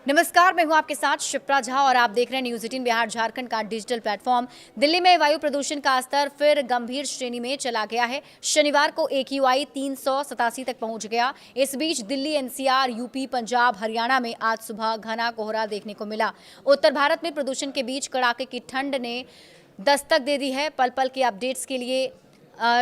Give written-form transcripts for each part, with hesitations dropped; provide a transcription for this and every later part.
नमस्कार, मैं हूं आपके साथ शिप्रा झा और आप देख रहे हैं न्यूज़ 18 बिहार झारखंड का डिजिटल प्लेटफॉर्म। दिल्ली में वायु प्रदूषण का स्तर फिर गंभीर श्रेणी में चला गया है। शनिवार को AQI 387 तक पहुंच गया। इस बीच दिल्ली, NCR, यूपी, पंजाब, हरियाणा में आज सुबह घना कोहरा देखने को मिला। उत्तर भारत में प्रदूषण के बीच कड़ाके की ठंड ने दस्तक दे दी है। पल पल के अपडेट्स के लिए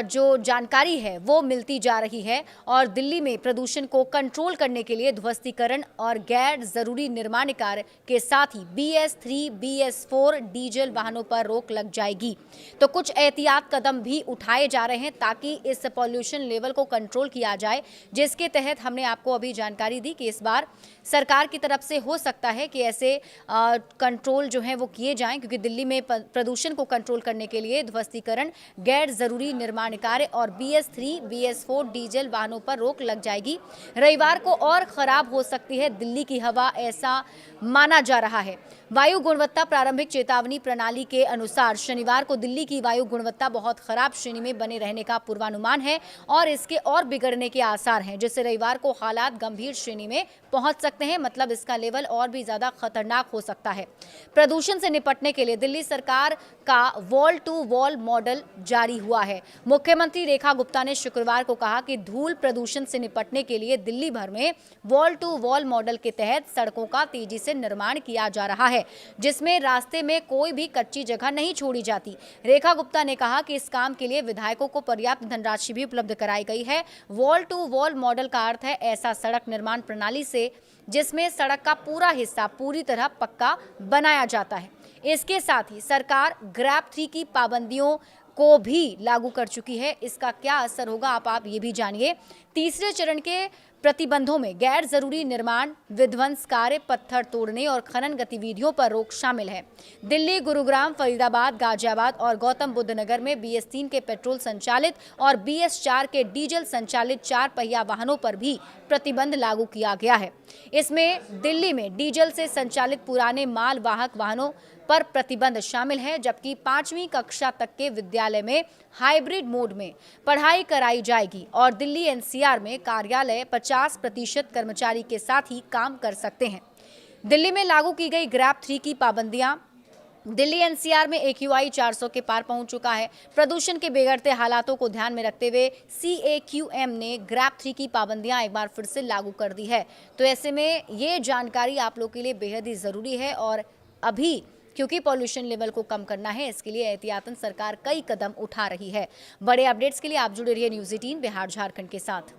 जो जानकारी है वो मिलती जा रही है और दिल्ली में प्रदूषण को कंट्रोल करने के लिए ध्वस्तीकरण और गैर जरूरी निर्माण कार्य के साथ ही BS3, BS4 डीजल वाहनों पर रोक लग जाएगी। तो कुछ एहतियात कदम भी उठाए जा रहे हैं ताकि इस पॉल्यूशन लेवल को कंट्रोल किया जाए, जिसके तहत हमने आपको अभी जानकारी दी कि इस बार सरकार की तरफ से हो सकता है कि ऐसे कंट्रोल जो है वो किए जाएं, क्योंकि दिल्ली में प्रदूषण को कंट्रोल करने के लिए ध्वस्तीकरण, गैर जरूरी निर्माण कार्य और BS3, BS4 डीजल वाहनों पर रोक लग जाएगी। रविवार को और खराब हो सकती है दिल्ली की हवा, ऐसा माना जा रहा है। वायु गुणवत्ता प्रारंभिक चेतावनी प्रणाली के अनुसार शनिवार को दिल्ली की वायु गुणवत्ता बहुत खराब श्रेणी में बने रहने का पूर्वानुमान है और इसके और बिगड़ने के आसार हैं, जिससे रविवार को हालात गंभीर श्रेणी में पहुंच सकते हैं। मतलब इसका लेवल और भी ज्यादा खतरनाक हो सकता है। प्रदूषण से निपटने के लिए दिल्ली सरकार का वॉल टू वॉल मॉडल जारी हुआ है। मुख्यमंत्री रेखा गुप्ता ने शुक्रवार को कहा कि धूल प्रदूषण से निपटने के लिए दिल्ली भर में वॉल टू वॉल मॉडल के तहत सड़कों का तेजी से निर्माण किया जा रहा है, जिसमें रास्ते में कोई भी कच्ची जगह नहीं छोड़ी जाती। रेखा गुप्ता ने कहा कि इस काम के लिए विधायकों को पर्याप्त धनराशि भी उपलब्ध कराई गई है। वॉल टू वॉल मॉडल का अर्थ है ऐसा सड़क निर्माण प्रणाली से जिसमें सड़क का पूरा हिस्सा पूरी तरह पक्का बनाया जाता है। इसके साथ ही सरकार ग्रैब 3 की पाबंदियों को भी लागू कर चुकी है। इसका क्या असर होगा आप ये भी जानिए। तीसरे चरण के प्रतिबंधों में गैर जरूरी निर्माण, विध्वंस कार्य, पत्थर तोड़ने और खनन गतिविधियों पर रोक शामिल है। दिल्ली, गुरुग्राम, फरीदाबाद, गाजियाबाद और गौतम बुद्ध नगर में BS3 के पेट्रोल संचालित और BS4 के डीजल संचालित 4 पहिया वाहनों पर भी प्रतिबंध लागू किया गया है। इसमें दिल्ली में डीजल से संचालित पुराने माल वाहक वाहनों पर प्रतिबंध शामिल है, जबकि 5वीं कक्षा तक के विद्यालय में हाइब्रिड मोड में पढ़ाई कराई जाएगी और दिल्ली NCR में कार्यालय 50% कर्मचारी के साथ ही काम कर सकते हैं। दिल्ली में लागू की गई ग्रैब 3 की पाबंदियां, दिल्ली NCR में AQI 400 के पार पहुंच चुका है। प्रदूषण के बिगड़ते हालातों को ध्यान में रखते हुए CAQM ने ग्रैब 3 की पाबंदियां एक बार फिर से लागू कर दी है। तो ऐसे में ये जानकारी आप लोग के लिए बेहद ही ज़रूरी है और अभी क्योंकि पॉल्यूशन लेवल को कम करना है, इसके लिए एहतियातन सरकार कई कदम उठा रही है। बड़े अपडेट्स के लिए आप जुड़े रहिए न्यूज़ 18 बिहार झारखंड के साथ।